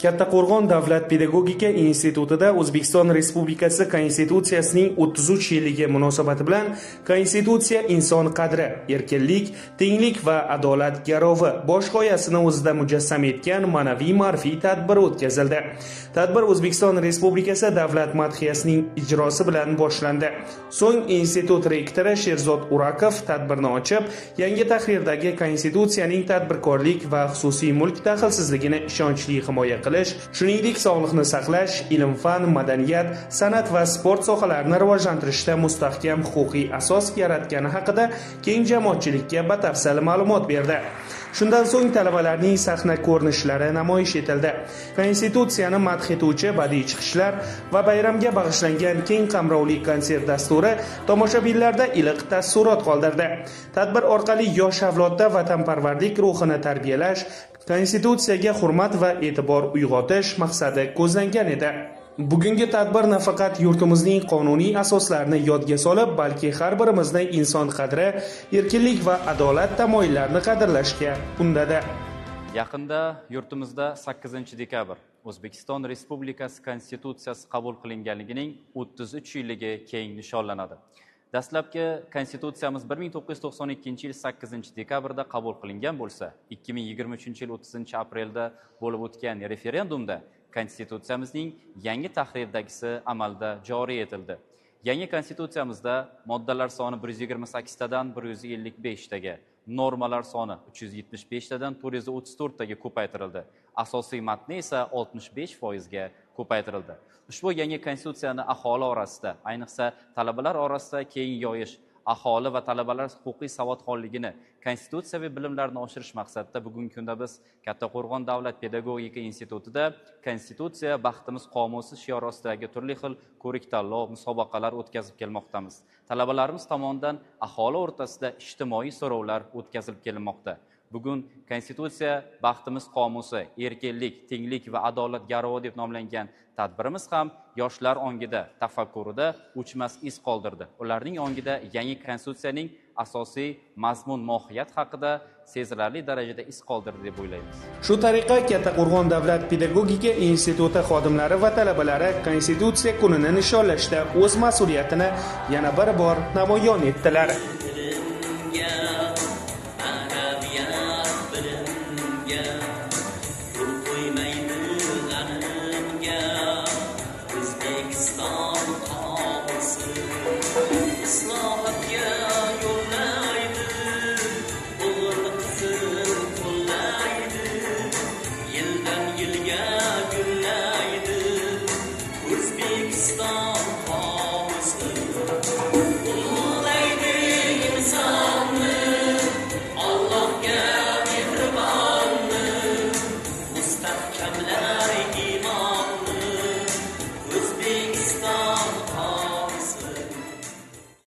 Kattaqo'rg'on davlat pedagogika institutida O'zbekiston Respublikasi Konstitutsiyasining 33 yilligi munosabati bilan Konstitutsiya inson qadri, erkinlik, tenglik va adolat garovi bosh g'oyasini o'zida mujassam etgan ma'naviy-ma'rifiy tadbir o'tkazildi. Tadbir O'zbekiston Respublikasi davlat madhiyasining ijrosi bilan boshlandi. So'ng institut rektori Sherzod Urakov tadbirni ochib, yangi tahrirdagi Konstitutsiyaning tadbirkorlik va xususiy mulk daxlsizligini ishonchli himoya qilish, shuningdek sog'liqni saqlash, ilm-fan, madaniyat, san'at va sport sohalarini rivojlantirishda mustahkam huquqiy asos yaratgani haqida keng jamoatchilikka batafsil ma'lumot berdi. Shundan so'ng talabalarning sahna ko'rinishlari namoyish etildi. Konstitutsiyani madh etuvchi badiiy chiqishlar va bayramga bag'ishlangan keng qamrovli konsert dasturi tomoshabinlarda iliq taassurot qoldirdi. Tadbir orqali yosh avlodda vatanparvarlik ruhini tarbiyalash, Konstitutsiyaga hurmat va e'tibor uyg'otish maqsadi ko'zlangan edi. Bugungi tadbir nafaqat yurtimizning qonuniy asoslarini yodga solib, balki har birimizni inson qadri, erkinlik va adolat tamoyillarini qadrlashga undadi. Yaqinda yurtimizda 8-dekabr O'zbekiston Respublikasi Konstitutsiyasi qabul qilinganligining 33 yilligi keng nishonlanadi. Dastlabki Konstitutsiyamiz 1992-yil 8-dekabrda qabul qilingan bo'lsa, 2023-yil 30-aprelda bo'lib o'tgan referendumda Konstitutsiyamizning yangi tahrirdagisi amalda joriy etildi. Yangi Konstitutsiyamizda moddalar soni 128 tadan 155 taga, normalar soni 375 tadan 434 taga ko'paytirildi. Asosiy matni esa 65% ga ko'paytirildi. Ushbu yangi Konstitutsiyani aholi orasida, ayniqsa talabalar orasida keng yoyish, aholi va talabalar huquqiy savodxonligini, konstitutsiyaviy bilimlarini oshirish maqsadida bugungi kunda biz Kattaqo'rg'on davlat pedagogika institutida Konstitutsiya baxtimiz qomusi shiori ostidagi turli xil ko'rik-tanlov, musobaqalar o'tkazib kelmoqdamiz. Talabalarimiz tomonidan aholi o'rtasida ijtimoiy so'rovlar o'tkazilib kelinmoqda. Bugun Konstitutsiya baxtimiz qomusi, erkinlik, tenglik va adolat garovi deb nomlangan tadbirimiz ham yoshlar ongida, tafakkurida o'chmas iz qoldirdi. Ularning ongida yangi Konstitutsiyaning asosiy mazmun mohiyat haqida sezilarli darajada iz qoldirdi deb o'ylaymiz. Shu tariqa Kattaqo'rg'on davlat pedagogika instituti xodimlari va talabalari Konstitutsiya kunini nishonlashda o'z mas'uliyatini yana bir bor namoyon etdilar. O'zbekiston